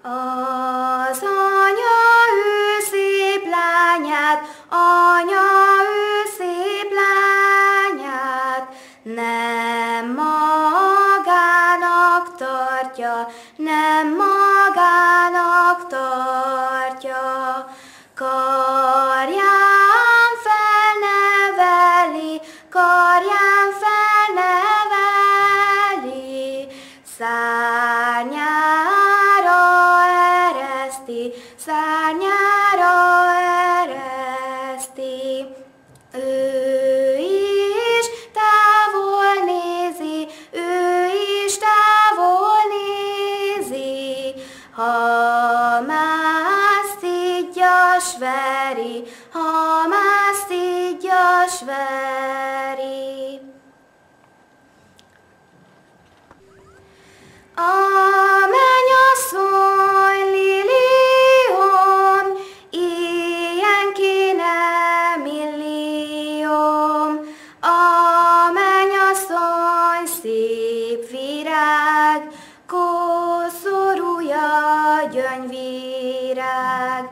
Az anya ő szép lányát, anya ő szép lányát, nem magának tartja, nem magának tartja. Karján felneveli, karján felneveli, szárnyára ereszti, szárnyára ereszti. Ő is távol nézi, ő is távol nézi, ha mászt így veri, ha mászt így veri. A mennyasszony liliom, ilyen kéne millióm. A mennyasszony szép virág, koszorúja gyöngyvirág.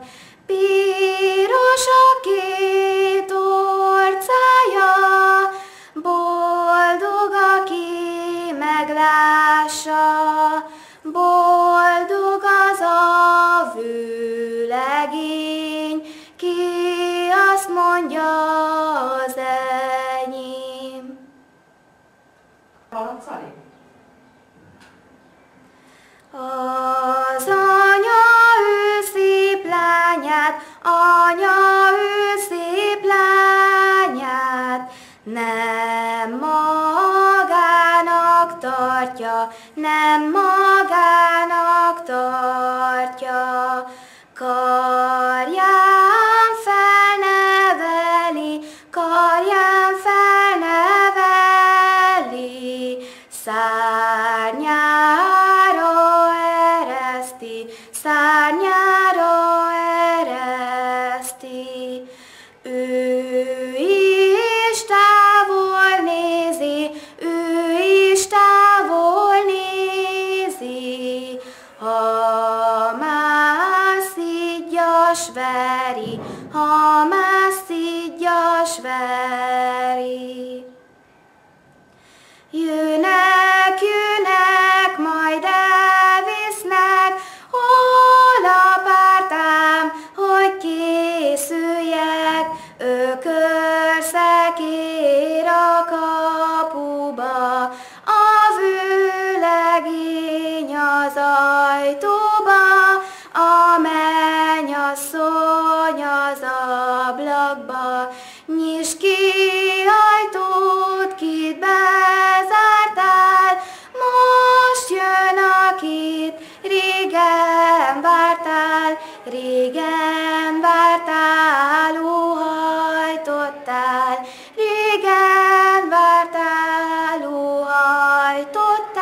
Piros a két orcája, boldog, aki meglássa, boldog az a vőlegény, ki azt mondja, az enyém. Az anya ő szép lányát, anya ő szép lányát, nem magának tartja, nem magának tartja. Karján felneveli, karján felneveli, szárnyára ereszti, szárnyára ereszti. Ő is távol nézi, ő is távol nézi, ha más szígyas veri, ha más szígyas veri. Jönnek, jönnek, majd elvisznek, hol a pártám, hogy készüljek, ökörszekér a kapuba, a vőlegény az ajtóba, a mennyasszony az ablakba. Nyisd ki ajtót, kit bezártál, most jön, akit régen vártál, régen vártál, óhajtottál, régen vártál, óhajtottál.